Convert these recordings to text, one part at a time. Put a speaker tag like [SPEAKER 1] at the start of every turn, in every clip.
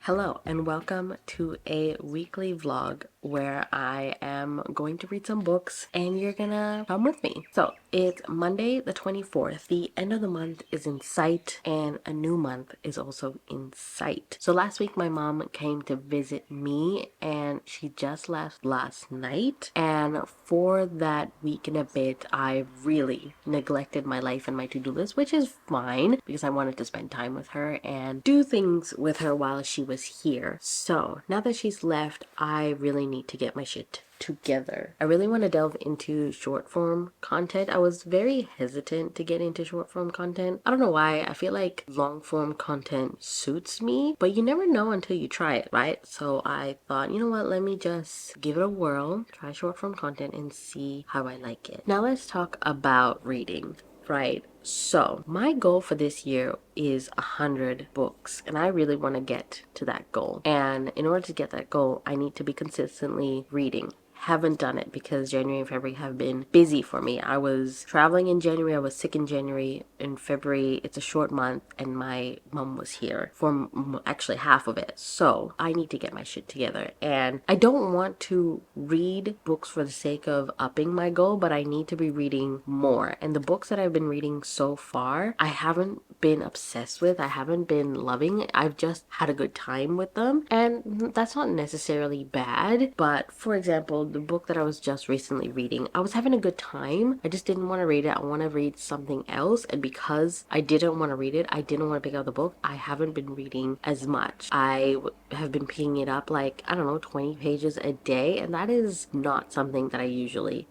[SPEAKER 1] Hello and welcome to a weekly vlog where I am going to read some books and you're gonna come with me. So it's Monday the 24th. The end of the month is in sight and a new month is also in sight. So last week my mom came to visit me and she just left last night, and for that week and a bit I really neglected my life and my to-do list, which is fine because I wanted to spend time with her and do things with her while she was here. So now that she's left, I really need to get my shit together. I really want to delve into short form content. I was very hesitant to get into short form content. I don't know why. I feel like long form content suits me, but you never know until you try it, right? So I thought, you know what, let me just give it a whirl, try short form content and see how I like it. Now let's talk about reading. Right, so my goal for this year is 100 books, and I really want to get to that goal. And in order to get that goal, I need to be consistently reading. Haven't done it because January and February have been busy for me. I was traveling in January, I was sick in January. In February, it's a short month, and my mom was here for actually half of it. So I need to get my shit together. And I don't want to read books for the sake of upping my goal, but I need to be reading more. And the books that I've been reading so far, I haven't been obsessed with, I haven't been loving. I've just had a good time with them. And that's not necessarily bad. But for example, the book that I was just recently reading, I was having a good time. I just didn't want to read it. I want to read something else. And because I didn't want to read it, I didn't want to pick up the book. I haven't been reading as much. I have been picking it up like, I don't know, 20 pages a day. And that is not something that I usually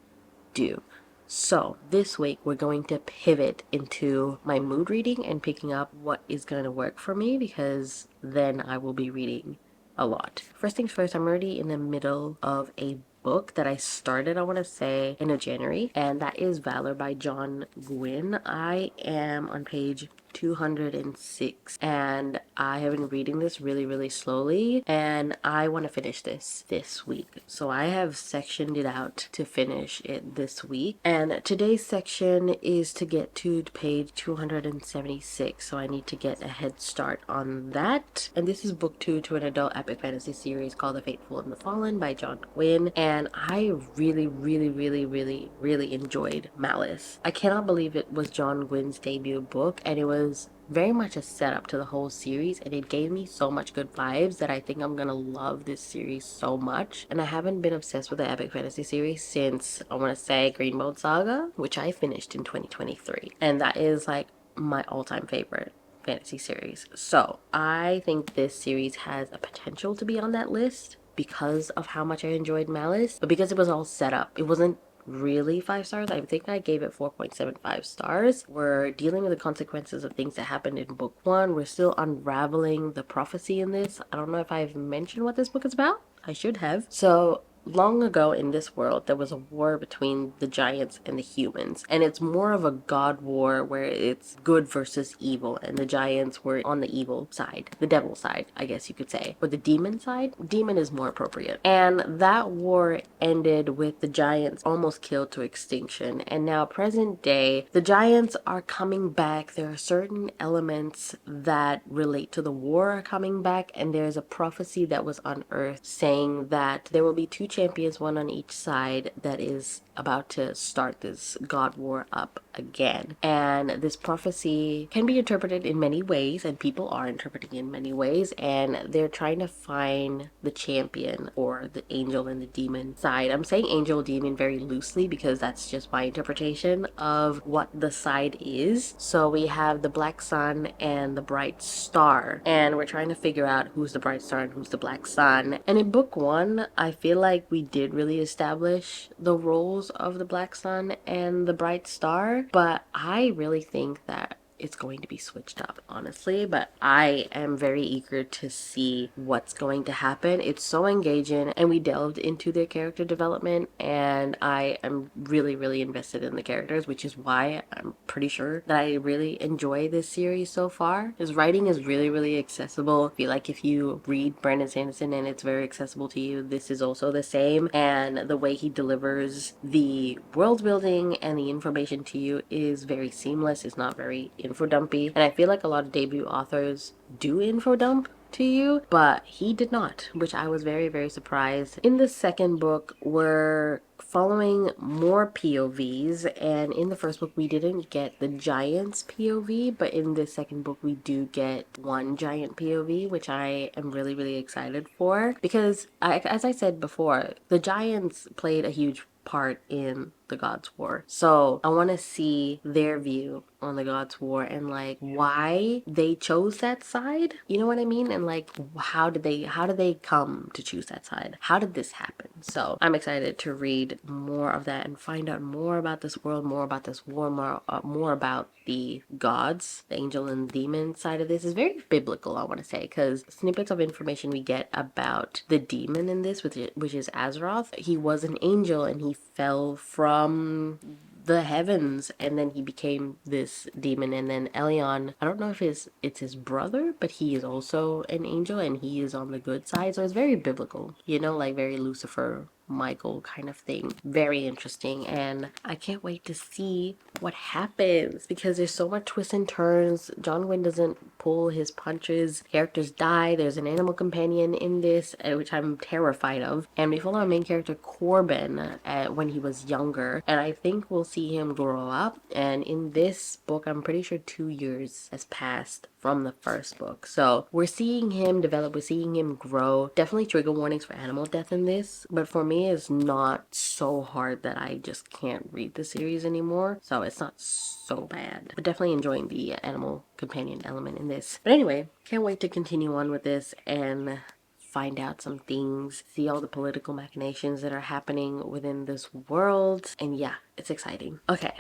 [SPEAKER 1] do. So this week we're going to pivot into my mood reading and picking up what is going to work for me, because then I will be reading a lot. First things first, I'm already in the middle of a book that I started, I want to say, end of January, and that is Valor by John Gwynne. I am on page 206 and I have been reading this really slowly, and I want to finish this week. So I have sectioned it out to finish it this week, and today's section is to get to page 276, so I need to get a head start on that. And this is book 2 to an adult epic fantasy series called The Fateful and the Fallen by John Gwynne, and I really enjoyed Malice. I cannot believe it was John Gwynne's debut book, and it was very much a setup to the whole series, and it gave me so much good vibes that I think I'm gonna love this series so much. And I haven't been obsessed with the epic fantasy series since, I want to say, Greenbolt Saga, which I finished in 2023, and that is like my all-time favorite fantasy series. So I think this series has a potential to be on that list because of how much I enjoyed Malice, but because it was all set up, it wasn't really 5 stars. I think I gave it 4.75 stars. We're dealing with the consequences of things that happened in book 1. We're still unraveling the prophecy in this. I don't know if I've mentioned what this book is about. I should have. So long ago in this world, there was a war between the giants and the humans, and it's more of a god war where it's good versus evil, and the giants were on the evil side, the devil side, I guess you could say. But the demon side, demon is more appropriate. And that war ended with the giants almost killed to extinction, and now present day, the giants are coming back. There are certain elements that relate to the war coming back, and there's a prophecy that was unearthed saying that there will be 2 champions, one on each side, that is about to start this god war up again. And this prophecy can be interpreted in many ways, and people are interpreting it in many ways, and they're trying to find the champion, or the angel and the demon side. I'm saying angel demon very loosely because that's just my interpretation of what the side is. So we have the black sun and the bright star, and we're trying to figure out who's the bright star and who's the black sun. And in book 1, I feel like we did really establish the roles of the black sun and the bright star, but I really think that it's going to be switched up, honestly. But I am very eager to see what's going to happen. It's so engaging, and we delved into their character development, and I am really invested in the characters, which is why I'm pretty sure that I really enjoy this series so far. His writing is really accessible. I feel like if you read Brandon Sanderson and it's very accessible to you, this is also the same. And the way he delivers the world building and the information to you is very seamless. It's not very info dumpy, and I feel like a lot of debut authors do info dump to you, but he did not, which I was very, very surprised. In the second book, we're following more POVs, and in the first book we didn't get the giant's POV, but in the second book we do get one giant POV, which I am really, really excited for, because as I said before, the giants played a huge part in the Gods War. So I want to see their view on the Gods War and like why they chose that side. You know what I mean? And like how did they come to choose that side? How did this happen? So I'm excited to read more of that and find out more about this world, more about this war, more about the gods, the angel and demon side of this. Is very biblical, I want to say, because snippets of information we get about the demon in this, which is Azeroth. He was an angel and he fell from the heavens, and then he became this demon. And then Elion, I don't know if it's his brother, but he is also an angel and he is on the good side. So it's very biblical, you know, like very Lucifer, Michael kind of thing. Very interesting, and I can't wait to see what happens because there's so much twists and turns. John Gwynn doesn't pull his punches. Characters die. There's an animal companion in this, which I'm terrified of. And we follow our main character Corbin when he was younger, and I think we'll see him grow up. And in this book, I'm pretty sure 2 years has passed from the first book, so we're seeing him develop, we're seeing him grow. Definitely trigger warnings for animal death in this, but for me it's not so hard that I just can't read the series anymore, so it's not so bad. But definitely enjoying the animal companion element in this. But anyway, can't wait to continue on with this and find out some things, see all the political machinations that are happening within this world, and yeah, it's exciting. Okay,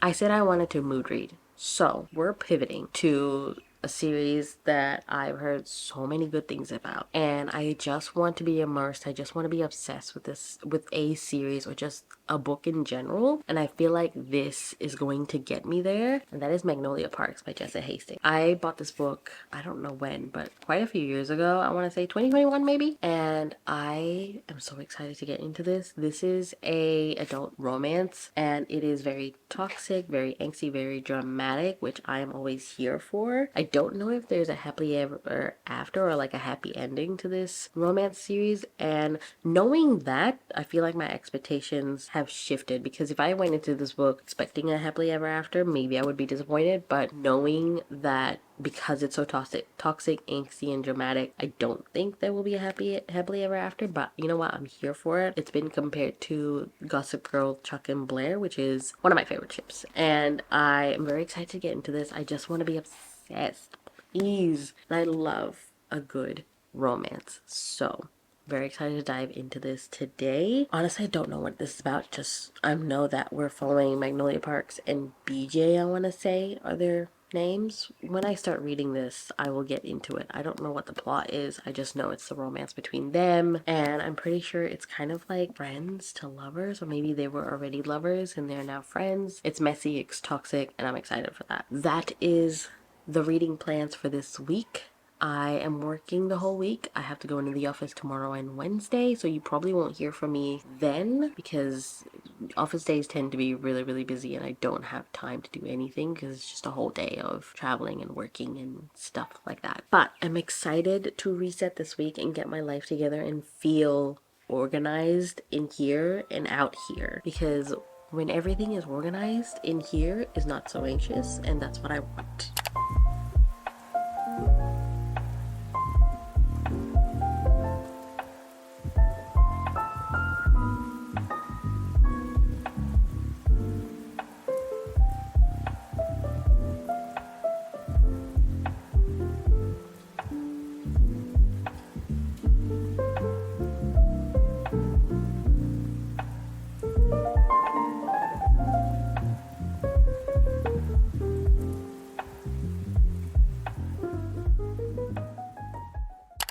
[SPEAKER 1] I said I wanted to mood read, so we're pivoting to a series that I've heard so many good things about, and I just want to be immersed. I just want to be obsessed with this, with a series or just a book in general, and I feel like this is going to get me there, and that is Magnolia Parks by Jessa Hastings. I bought this book, I don't know when, but quite a few years ago. I want to say 2021 maybe, and I am so excited to get into this. This is a adult romance, and it is very toxic, very angsty, very dramatic, which I am always here for. I don't know if there's a happily ever after or like a happy ending to this romance series, and knowing that, I feel like my expectations have shifted, because if I went into this book expecting a happily ever after, maybe I would be disappointed. But knowing that because it's so toxic, angsty, and dramatic, I don't think there will be a happily ever after. But you know what? I'm here for it. It's been compared to Gossip Girl, Chuck and Blair, which is one of my favorite ships, and I am very excited to get into this. I just want to be obsessed, please. And I love a good romance, so very excited to dive into this today. Honestly, I don't know what this is about. Just I know that we're following Magnolia Parks and BJ, I want to say, are their names. When I start reading this, I will get into it. I don't know what the plot is. I just know it's the romance between them, and I'm pretty sure it's kind of like friends to lovers, or maybe they were already lovers and they're now friends. It's messy, it's toxic, and I'm excited for that. That is the reading plans for this week. I am working the whole week. I have to go into the office tomorrow and Wednesday, so you probably won't hear from me then, because office days tend to be really, really busy and I don't have time to do anything because it's just a whole day of traveling and working and stuff like that. But I'm excited to reset this week and get my life together and feel organized in here and out here, because when everything is organized in here is not so anxious, and that's what I want.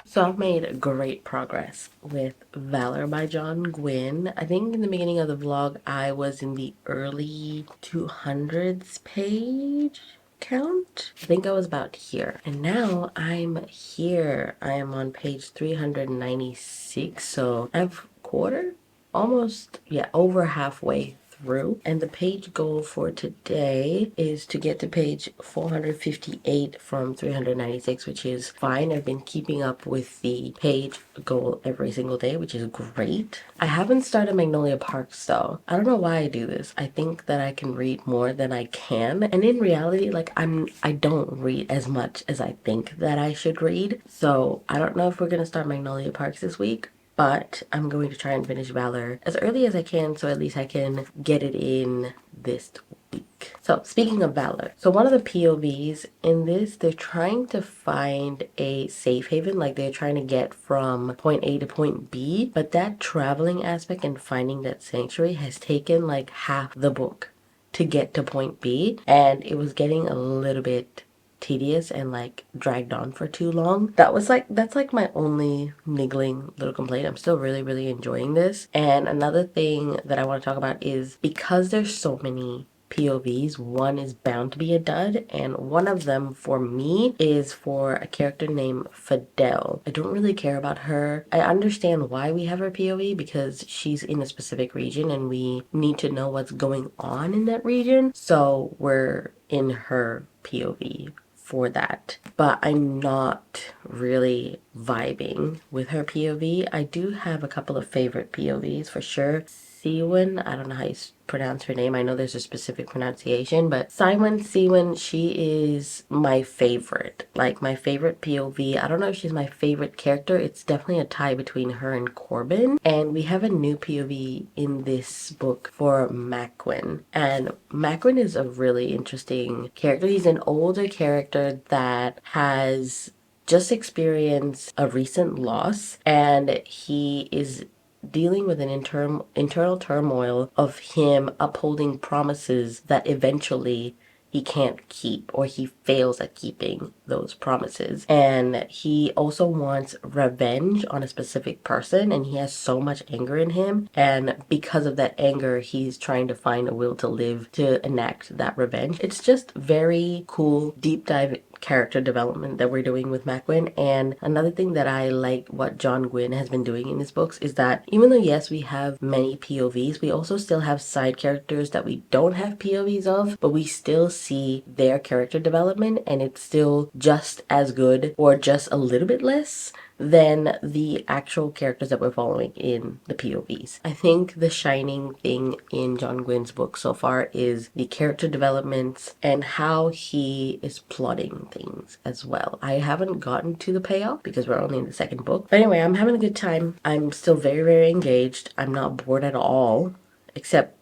[SPEAKER 1] So I've made great progress with Valor by John Gwynn. I think in the beginning of the vlog, I was in the early 200s page count. I think I was about here. And now I'm here. I am on page 396. So I've quartered, almost, yeah, over halfway through. And the page goal for today is to get to page 458 from 396, which is fine. I've been keeping up with the page goal every single day, which is great. I haven't started Magnolia Parks though. I don't know why I do this. I think that I can read more than I can. And in reality, like I don't read as much as I think that I should read. So I don't know if we're gonna start Magnolia Parks this week, but I'm going to try and finish Valor as early as I can so at least I can get it in this week. So speaking of Valor, so one of the POVs in this, they're trying to find a safe haven, like they're trying to get from point A to point B, but that traveling aspect and finding that sanctuary has taken like half the book to get to point B, and it was getting a little bit tedious and like dragged on for too long. That's like my only niggling little complaint. I'm still really enjoying this. And another thing that I want to talk about is because there's so many POVs, one is bound to be a dud, and one of them for me is for a character named Fidel. I don't really care about her. I understand why we have her POV because she's in a specific region and we need to know what's going on in that region, so we're in her POV for that. But I'm not really vibing with her POV. I do have a couple of favorite POVs for sure. Siwon, I don't know how you pronounce her name. I know there's a specific pronunciation, but Siwon, she is my favorite. Like my favorite POV. I don't know if she's my favorite character. It's definitely a tie between her and Corbin. And we have a new POV in this book for Maquin. And Maquin is a really interesting character. He's an older character that has just experienced a recent loss, and he is dealing with an internal turmoil of him upholding promises that eventually he can't keep, or he fails at keeping those promises. And he also wants revenge on a specific person, and he has so much anger in him, and because of that anger he's trying to find a will to live to enact that revenge. It's just very cool deep dive character development that we're doing with Maquin. And another thing that I like what John Gwynne has been doing in his books is that even though yes we have many POVs, we also still have side characters that we don't have POVs of, but we still see their character development, and it's still just as good or just a little bit less than the actual characters that we're following in the POVs. I think the shining thing in John Gwynne's book so far is the character developments and how he is plotting things as well. I haven't gotten to the payoff because we're only in the second book. But anyway, I'm having a good time. I'm still very engaged. I'm not bored at all, except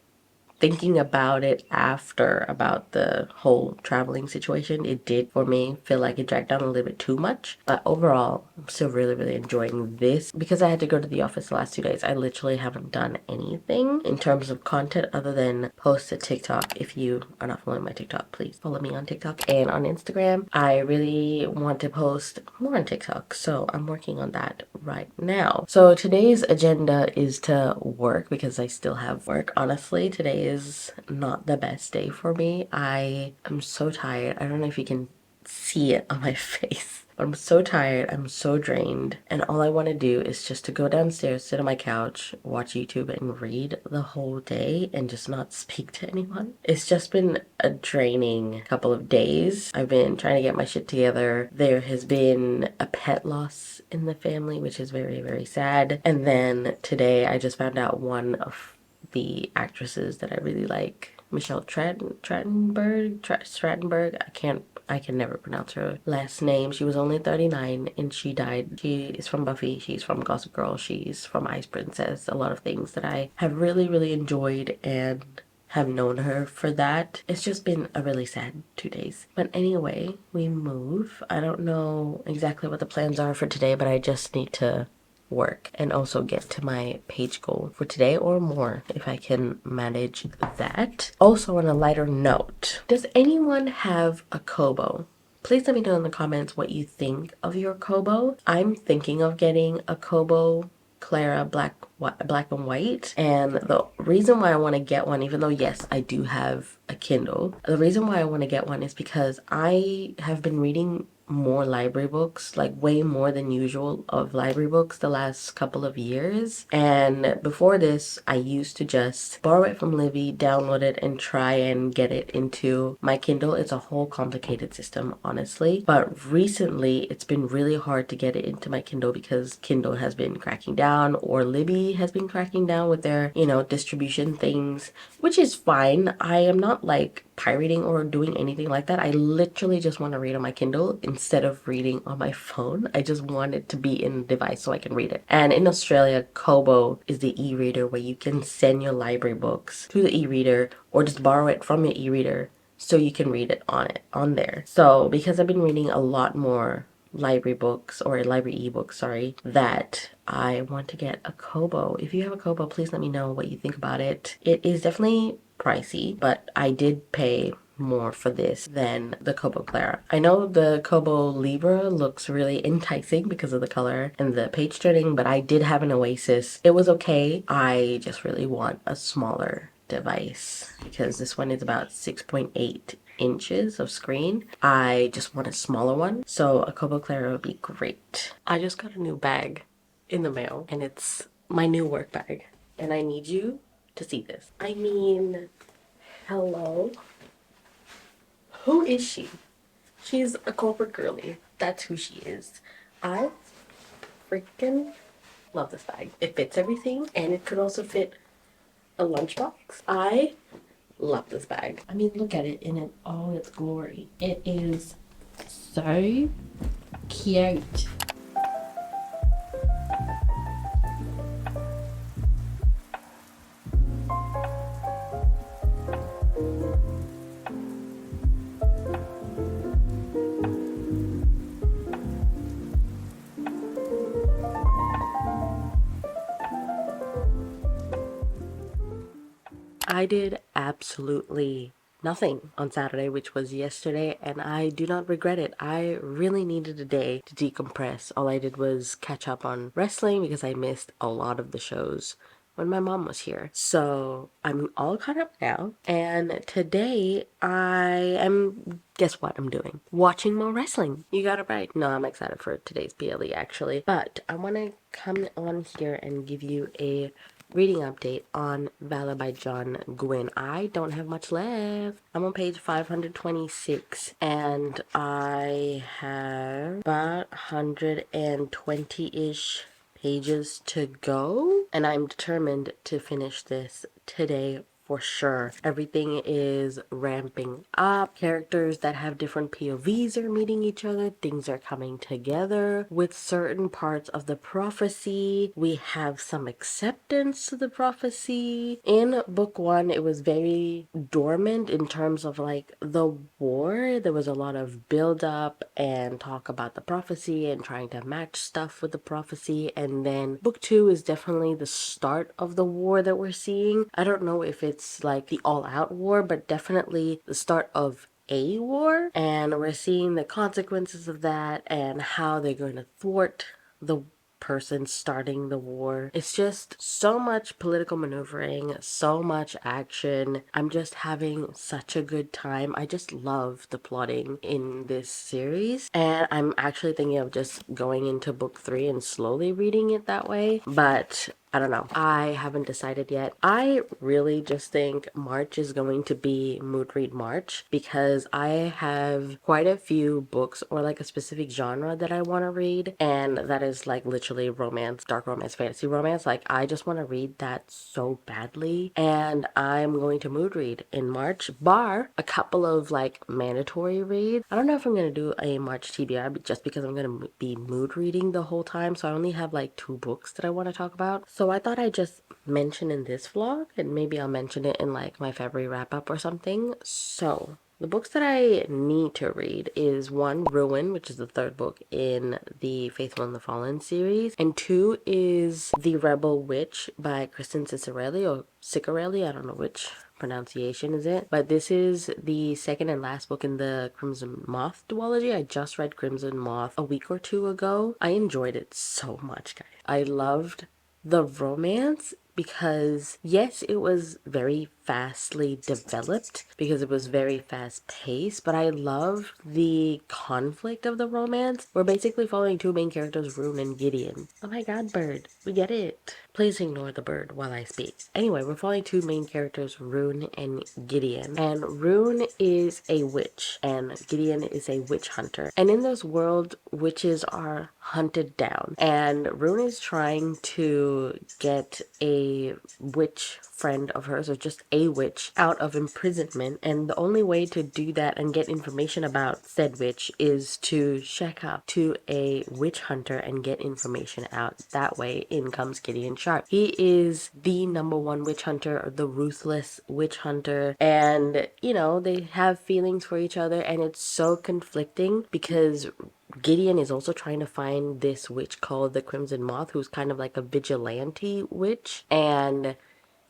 [SPEAKER 1] thinking about it after about the whole traveling situation, it did for me feel like it dragged down a little bit too much. But overall, I'm still really enjoying this. Because I had to go to the office the last 2 days, I literally haven't done anything in terms of content other than post a TikTok. If you are not following my TikTok, please follow me on TikTok and on Instagram. I really want to post more on TikTok, so I'm working on that right now. So today's agenda is to work because I still have work. Honestly, today is not the best day for me. I am so tired. I don't know if you can see it on my face. I'm so tired, I'm so drained, and all I want to do is just to go downstairs, sit on my couch, watch YouTube, and read the whole day and just not speak to anyone. It's just been a draining couple of days. I've been trying to get my shit together. There has been a pet loss in the family, which is very sad. And then today I just found out one of the actresses that I really like, Michelle Strattenberg. I can never pronounce her last name. She was only 39 and she died. She is from Buffy. She's from Gossip Girl. She's from Ice Princess. A lot of things that I have really enjoyed and have known her for that. It's just been a really sad 2 days. But anyway, we move. I don't know exactly what the plans are for today, but I just need to work and also get to my page goal for today or more if I can manage that. Also, on a lighter note, does anyone have a Kobo? Please let me know in the comments what you think of your Kobo. I'm thinking of getting a Kobo Clara black and white, and the reason why I want to get one, even though yes I do have a Kindle, the reason why I want to get one is because I have been reading more library books, like way more than usual of library books the last couple of years. And before this, I used to just borrow it from Libby, download it, and try and get it into my Kindle. It's a whole complicated system, honestly. But recently, it's been really hard to get it into my Kindle because Kindle has been cracking down, or Libby has been cracking down with their, distribution things, which is fine. I am not like pirating or doing anything like that. I literally just want to read on my Kindle instead of reading on my phone. I just want it to be in the device so I can read it. And in Australia, Kobo is the e-reader where you can send your library books to the e-reader or just borrow it from your e-reader so you can read it on there. So because I've been reading a lot more library books, or library ebooks, sorry, that I want to get a Kobo. If you have a Kobo, please let me know what you think about it. It is definitely pricey, but I did pay more for this than the Kobo Clara. I know the Kobo Libra looks really enticing because of the color and the page turning, but I did have an Oasis. It was okay. I just really want a smaller device because this one is about 6.8 inches of screen. I just want a smaller one, so a Kobo Clara would be great. I just got a new bag in the mail, and it's my new work bag, and I need you to see this. I mean, hello? Who is she? She's a corporate girly. That's who she is. I freaking love this bag. It fits everything, and it could also fit a lunchbox. I love this bag. I mean, look at it in all its glory. It is so cute. I did absolutely nothing on Saturday, which was yesterday, and I do not regret it. I really needed a day to decompress. All I did was catch up on wrestling because I missed a lot of the shows when my mom was here. So I'm all caught up now, and today I am, guess what I'm doing? Watching more wrestling. You got it right. No, I'm excited for today's PLE actually, but I want to come on here and give you a reading update on Valor by John Gwynn. I don't have much left. I'm on page 526 and I have about 120-ish pages to go, and I'm determined to finish this today for sure. Everything is ramping up. Characters that have different POVs are meeting each other. Things are coming together with certain parts of the prophecy. We have some acceptance to the prophecy. In book one, it was very dormant in terms of like the war. There was a lot of build up and talk about the prophecy and trying to match stuff with the prophecy. And then book two is definitely the start of the war that we're seeing. I don't know if it's like the all-out war, but definitely the start of a war, and we're seeing the consequences of that and how they're going to thwart the person starting the war. It's just so much political maneuvering, so much action. I'm just having such a good time. I just love the plotting in this series, and I'm actually thinking of just going into book three and slowly reading it that way, but I don't know. I haven't decided yet. I really just think March is going to be Mood Read March because I have quite a few books or like a specific genre that I want to read, and that is like literally romance, dark romance, fantasy romance. Like I just want to read that so badly, and I'm going to mood read in March, bar a couple of like mandatory reads. I don't know if I'm going to do a March TBR just because I'm going to be mood reading the whole time, so I only have like 2 books that I want to talk about. So I thought I'd just mention in this vlog, and maybe I'll mention it in like my February wrap up or something. So the books that I need to read is 1, Ruin, which is the 3rd book in the Faithful and the Fallen series, and 2 is The Rebel Witch by Kristen Cicarelli, or Cicarelli, I don't know which pronunciation is it, but this is the second and last book in the Crimson Moth duology. I just read Crimson Moth a week or 2 ago. I enjoyed it so much, guys. I loved the romance because yes, it was very fastly developed because it was very fast paced, but I love the conflict of the romance. We're basically following two main characters, Rune and Gideon. Oh my god, bird. We get it. Please ignore the bird while I speak. Anyway, we're following two main characters, Rune and Gideon. And Rune is a witch and Gideon is a witch hunter. And in this world, witches are hunted down. And Rune is trying to get a witch friend of hers, or just a witch, out of imprisonment, and the only way to do that and get information about said witch is to check up to a witch hunter and get information out. That way in comes Gideon Sharp. He is the number one witch hunter, or the ruthless witch hunter, and you know, they have feelings for each other, and it's so conflicting because Gideon is also trying to find this witch called the Crimson Moth, who's kind of like a vigilante witch, and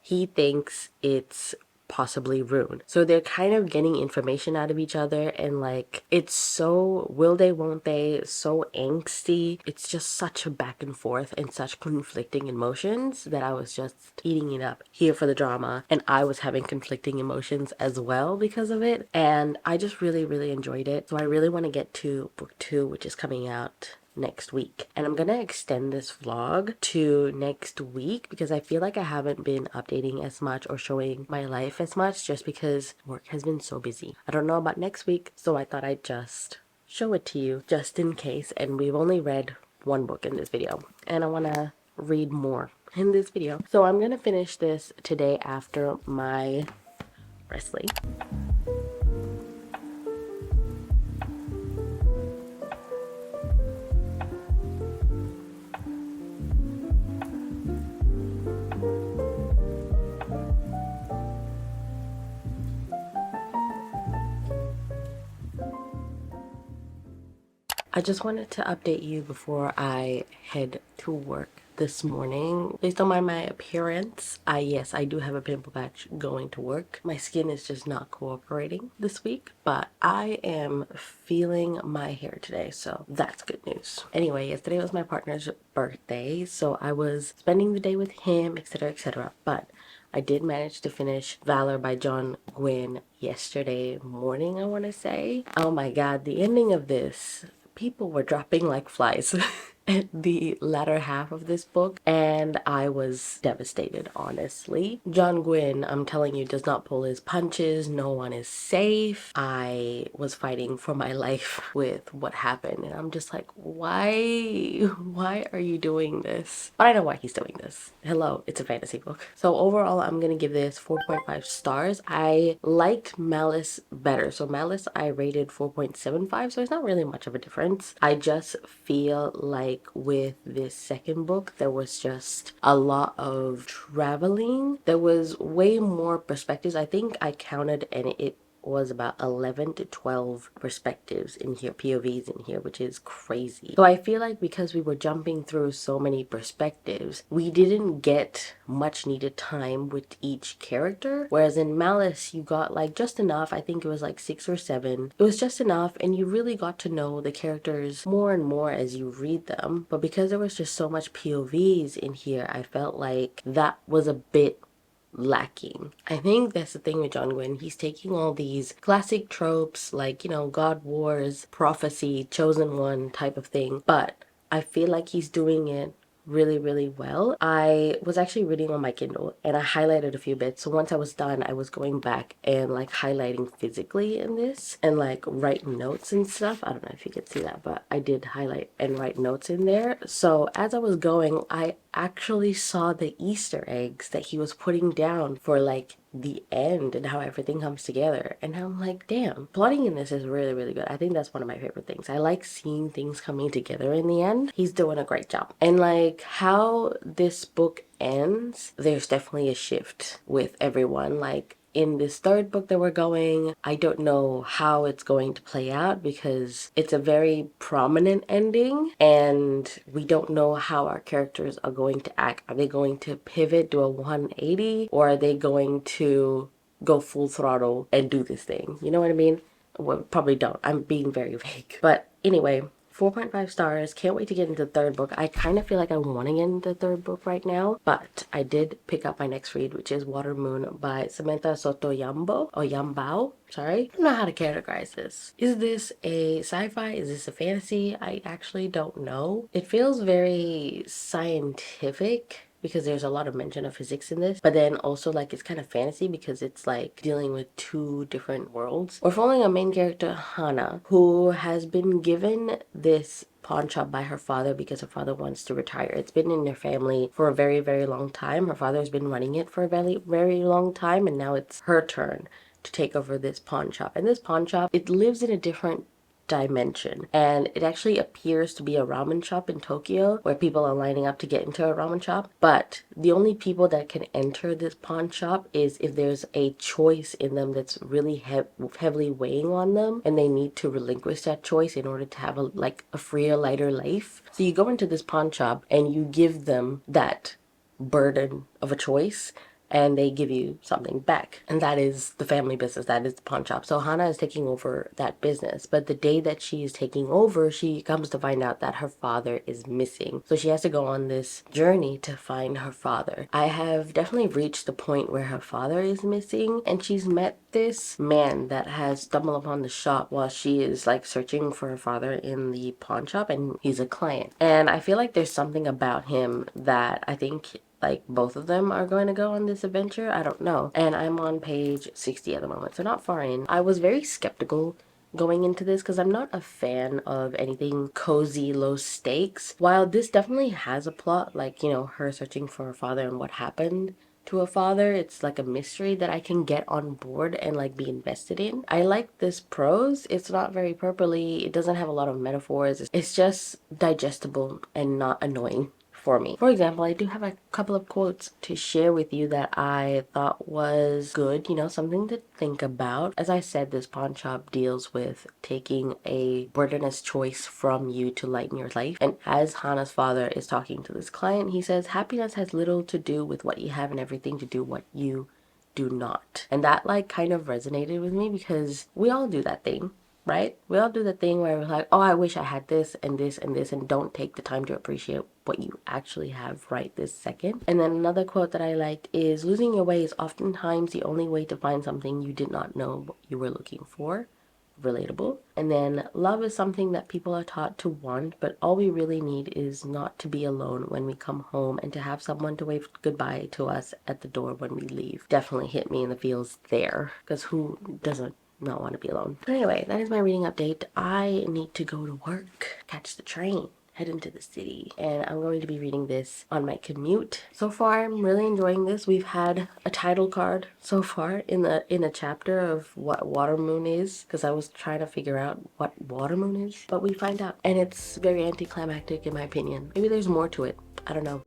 [SPEAKER 1] he thinks it's possibly Rune. So they're kind of getting information out of each other, and like, it's so will they, won't they, so angsty. It's just such a back and forth and such conflicting emotions that I was just eating it up here for the drama, and I was having conflicting emotions as well because of it, and I just really enjoyed it. So I really want to get to book 2, which is coming out next week, and I'm gonna extend this vlog to next week because I feel like I haven't been updating as much or showing my life as much just because work has been so busy. I don't know about next week, so I thought I'd just show it to you just in case. And we've only read one book in this video, and I want to read more in this video, so I'm gonna finish this today after my wrestling. I just wanted to update you before I head to work this morning. Please don't mind my appearance. Yes, I do have a pimple patch going to work. My skin is just not cooperating this week, but I am feeling my hair today, so that's good news. Anyway, yesterday was my partner's birthday, so I was spending the day with him, etc, etc, but I did manage to finish Valor by John Gwynne yesterday morning, I want to say. Oh my god, the ending of this, people were dropping like flies at the latter half of this book, and I was devastated, honestly. John Gwynne, I'm telling you, does not pull his punches. No one is safe. I was fighting for my life with what happened, and I'm just like, why are you doing this? But I know why he's doing this. Hello, it's a fantasy book. So overall, I'm gonna give this 4.5 stars. I liked Malice better. So Malice I rated 4.75, so it's not really much of a difference. I just feel like with this second book, there was just a lot of traveling. There was way more perspectives. I think I counted, and it was about 11 to 12 perspectives in here, POVs in here, which is crazy. So I feel like because we were jumping through so many perspectives, we didn't get much needed time with each character, whereas in Malice you got like just enough. I think it was like 6 or 7. It was just enough, and you really got to know the characters more and more as you read them. But because there was just so much POVs in here, I felt like that was a bit lacking. I think that's the thing with John Gwynne. He's taking all these classic tropes like, you know, God Wars, prophecy, chosen one type of thing, but I feel like he's doing it really well. I was actually reading on my Kindle and I highlighted a few bits, so once I was done I was going back and like highlighting physically in this and like writing notes and stuff. I don't know if you could see that, but I did highlight and write notes in there. So as I was going, I actually saw the Easter eggs that he was putting down for like the end and how everything comes together, and I'm like, damn, plotting in this is really good. I think that's one of my favorite things. I like seeing things coming together in the end. He's doing a great job. And like how this book ends, there's definitely a shift with everyone. Like in this third book that we're going, I don't know how it's going to play out because it's a very prominent ending and we don't know how our characters are going to act. Are they going to pivot, do a 180, or are they going to go full throttle and do this thing? You know what I mean? Well, probably don't. I'm being very vague. But anyway, 4.5 stars. Can't wait to get into the third book. I kind of feel like I want to get into the third book right now, but I did pick up my next read, which is Water Moon by Samantha Soto Yambo, or Yambao. Sorry. I don't know how to categorize this. Is this a sci-fi? Is this a fantasy? I actually don't know. It feels very scientific because there's a lot of mention of physics in this, but then also like it's kind of fantasy because it's like dealing with two different worlds. We're following a main character, Hana, who has been given this pawn shop by her father because her father wants to retire. It's been in their family for a very, very long time. Her father's been running it for a very, very long time, and now it's her turn to take over this pawn shop. And this pawn shop, it lives in a different dimension, and it actually appears to be a ramen shop in Tokyo where people are lining up to get into a ramen shop, but the only people that can enter this pawn shop is if there's a choice in them that's really heavily weighing on them, and they need to relinquish that choice in order to have a freer, lighter life. So you go into this pawn shop and you give them that burden of a choice, and they give you something back. And that is the family business, that is the pawn shop. So Hana is taking over that business. But the day that she is taking over, she comes to find out that her father is missing. So she has to go on this journey to find her father. I have definitely reached the point where her father is missing, and she's met this man that has stumbled upon the shop while she is like searching for her father in the pawn shop, and he's a client. And I feel like there's something about him that I think like both of them are going to go on this adventure. I don't know. And I'm on page 60 at the moment, so not far in. I was very skeptical going into this because I'm not a fan of anything cozy, low stakes. While this definitely has a plot, like, you know, her searching for her father and what happened to a father, it's like a mystery that I can get on board and like be invested in. I like this prose. It's not very purpley. It doesn't have a lot of metaphors. It's just digestible and not annoying for me. For example, I do have a couple of quotes to share with you that I thought was good, you know, something to think about. As I said, this pawn shop deals with taking a burdenous choice from you to lighten your life. And as Hana's father is talking to this client, he says, happiness has little to do with what you have and everything to do what you do not. And that like kind of resonated with me because we all do that thing, right? We all do the thing where we're like, oh, I wish I had this and this and this, and don't take the time to appreciate what you actually have right this second. And then another quote that I liked is, losing your way is oftentimes the only way to find something you did not know you were looking for. Relatable. And then, love is something that people are taught to want, but all we really need is not to be alone when we come home and to have someone to wave goodbye to us at the door when we leave. Definitely hit me in the feels there, because who doesn't not want to be alone? But anyway, that is my reading update. I need to go to work, catch the train, head into the city, and I'm going to be reading this on my commute. So far, I'm really enjoying this. We've had a title card so far in a chapter of what Water Moon is, because I was trying to figure out what Water Moon is, but we find out, and it's very anticlimactic in my opinion. Maybe there's more to it. I don't know.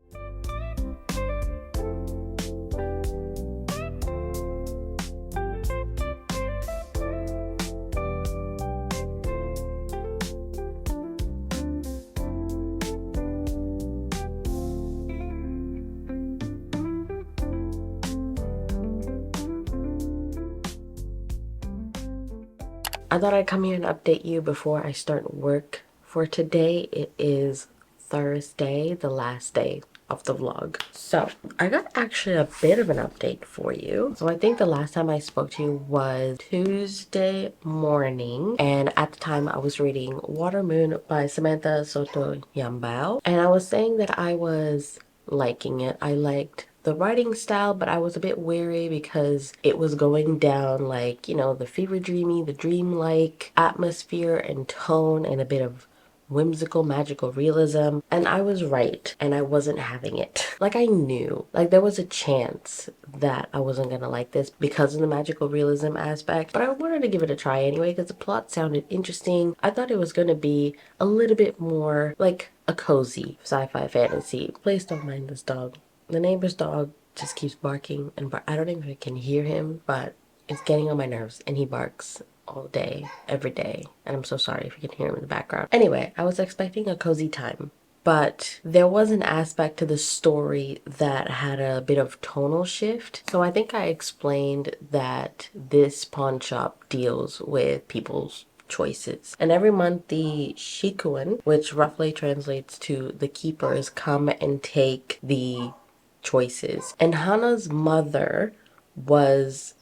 [SPEAKER 1] I thought I'd come here and update you before I start work for today. It is Thursday, the last day of the vlog. So I got actually a bit of an update for you. So I think the last time I spoke to you was Tuesday morning, and at the time I was reading Water Moon by Samantha Soto Yambao, and I was saying that I was liking it. I liked the writing style, but I was a bit wary because it was going down like, you know, the fever dreamy, the dreamlike atmosphere and tone, and a bit of whimsical magical realism, and I was right, and I wasn't having it. Like, I knew, like, there was a chance that I wasn't gonna like this because of the magical realism aspect, but I wanted to give it a try anyway because the plot sounded interesting. I thought it was gonna be a little bit more like a cozy sci-fi fantasy. Please don't mind this dog. The neighbor's dog just keeps barking and I don't even know if I can hear him, but it's getting on my nerves, and he barks all day, every day, and I'm so sorry if you can hear him in the background. Anyway, I was expecting a cozy time, but there was an aspect to the story that had a bit of tonal shift. So I think I explained that this pawn shop deals with people's choices. And every month the shikuin, which roughly translates to the keepers, come and take the choices. And Hana's mother was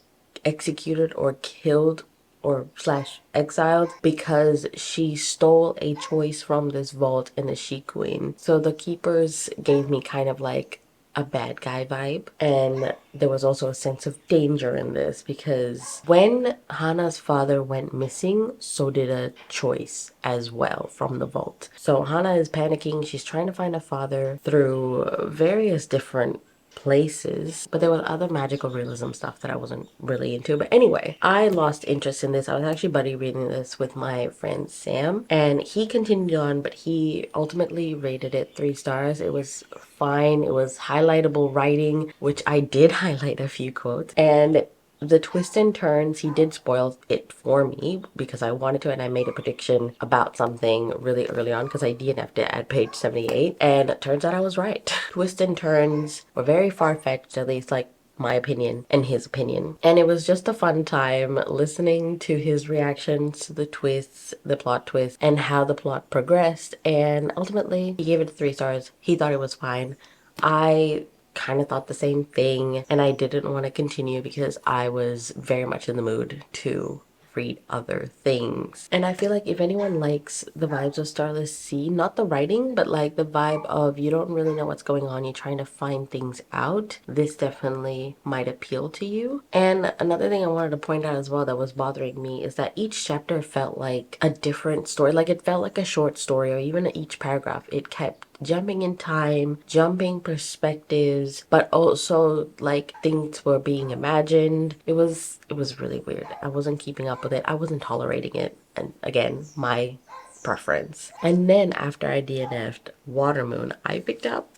[SPEAKER 1] executed or killed or slash exiled because she stole a choice from this vault in the Shikuin. So the keepers gave me kind of like a bad guy vibe, and there was also a sense of danger in this because when Hana's father went missing, so did a choice as well from the vault. So Hana is panicking. She's trying to find a father through various different places, but there was other magical realism stuff that I wasn't really into. But anyway, I lost interest in this. I was actually buddy reading this with my friend Sam, and he continued on, but he ultimately rated it 3 stars. It was fine. It was highlightable writing, which I did highlight a few quotes, and the twists and turns, he did spoil it for me because I wanted to, and I made a prediction about something really early on because I DNF'd it at page 78, and it turns out I was right. Twists and turns were very far-fetched, at least like my opinion and his opinion. And it was just a fun time listening to his reactions to the twists, the plot twists, and how the plot progressed. And ultimately, he gave it 3 stars. He thought it was fine. I kind of thought the same thing, and I didn't want to continue because I was very much in the mood to read other things. And I feel like if anyone likes the vibes of Starless Sea, not the writing, but like the vibe of you don't really know what's going on, you're trying to find things out, this definitely might appeal to you. And another thing I wanted to point out as well that was bothering me is that each chapter felt like a different story. Like it felt like a short story, or even each paragraph, it kept jumping in time, jumping perspectives, but also like things were being imagined. It was really weird. I wasn't keeping up with it. I wasn't tolerating it. And again, my preference. And then after I DNF'd Watermoon, I picked up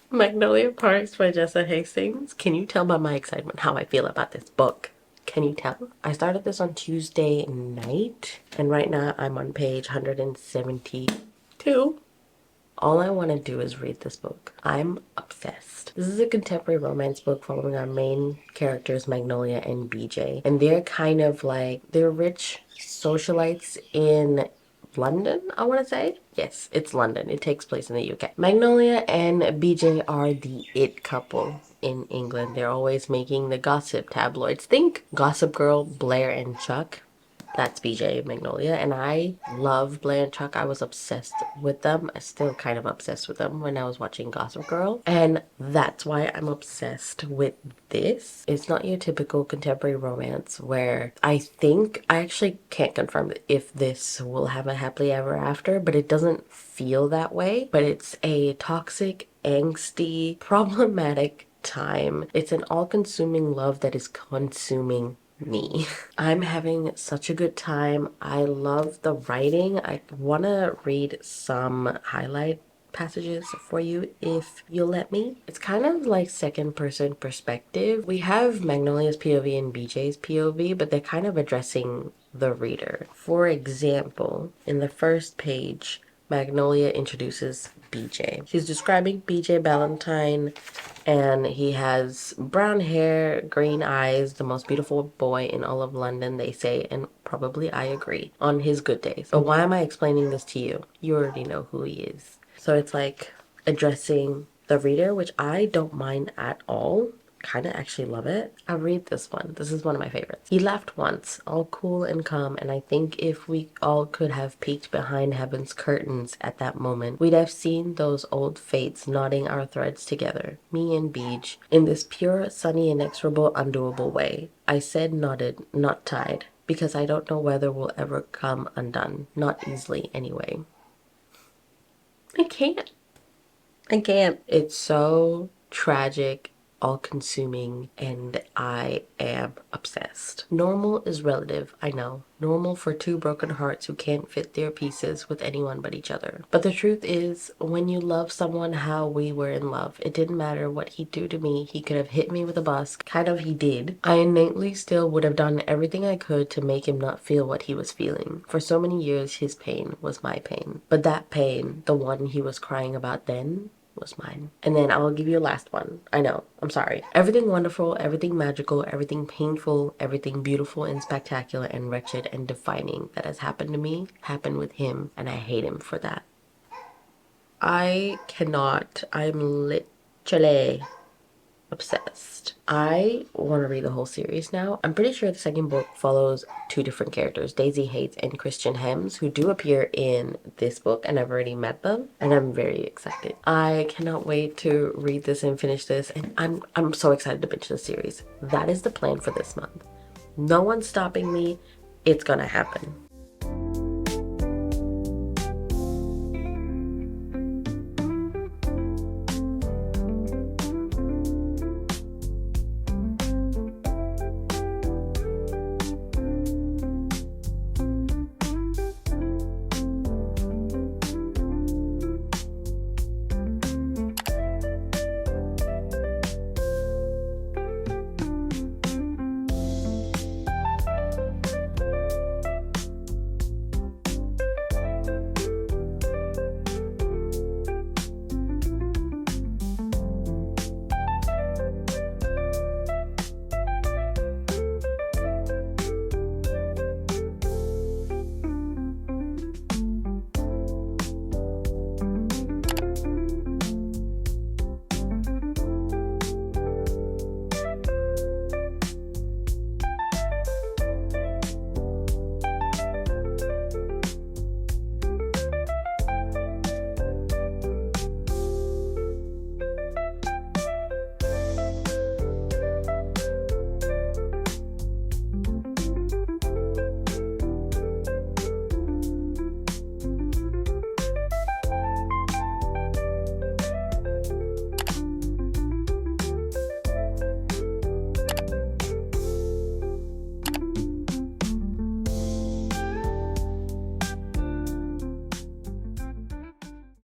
[SPEAKER 1] Magnolia Parks by Jessa Hastings. Can you tell by my excitement how I feel about this book? Can you tell? I started this on Tuesday night, and right now I'm on page 172. All I want to do is read this book. I'm obsessed. This is a contemporary romance book following our main characters, Magnolia and BJ. And they're kind of like, they're rich socialites in London, I want to say. Yes, it's London. It takes place in the UK. Magnolia and BJ are the it couple in England. They're always making the gossip tabloids. Think Gossip Girl, Blair and Chuck. That's BJ and Magnolia, and I love Blair and Chuck. I was obsessed with them. I'm still kind of obsessed with them when I was watching Gossip Girl, and that's why I'm obsessed with this. It's not your typical contemporary romance where I think, I actually can't confirm if this will have a happily ever after, but it doesn't feel that way. But it's a toxic, angsty, problematic time. It's an all-consuming love that is consuming me. I'm having such a good time. I love the writing. I want to read some highlight passages for you if you'll let me. It's kind of like second person perspective. We have Magnolia's POV and BJ's POV, but they're kind of addressing the reader. For example, in the first page, Magnolia introduces BJ. She's describing BJ Ballantyne, and he has brown hair, green eyes, the most beautiful boy in all of London, they say, and probably I agree, on his good days. But why am I explaining this to you? You already know who he is. So it's like addressing the reader, which I don't mind at all. Kind of actually love it. I'll read this one. This is one of my favorites. He laughed once, all cool and calm, and I think if we all could have peeked behind heaven's curtains at that moment, we'd have seen those old fates knotting our threads together, me and Beej, in this pure, sunny, inexorable, undoable way. I said knotted, not tied, because I don't know whether we'll ever come undone. Not easily, anyway. I can't. I can't. It's so tragic, all-consuming, and I am obsessed. Normal is relative, I know. Normal for two broken hearts who can't fit their pieces with anyone but each other. But the truth is, when you love someone how we were in love, it didn't matter what he'd do to me. He could have hit me with a bus. Kind of he did. I innately still would have done everything I could to make him not feel what he was feeling. For so many years, his pain was my pain. But that pain, the one he was crying about then, was mine. And then I will give you a last one. I know, I'm sorry. Everything wonderful, everything magical, everything painful, everything beautiful and spectacular and wretched and defining that has happened to me happened with him, and I hate him for that. I cannot. I'm literally obsessed. I want to read the whole series now. I'm pretty sure the second book follows two different characters, Daisy Hates and Christian Hems, who do appear in this book, and I've already met them, and I'm very excited. I cannot wait to read this and finish this, and I'm so excited to binge the series. That is the plan for this month. No one's stopping me. It's gonna happen.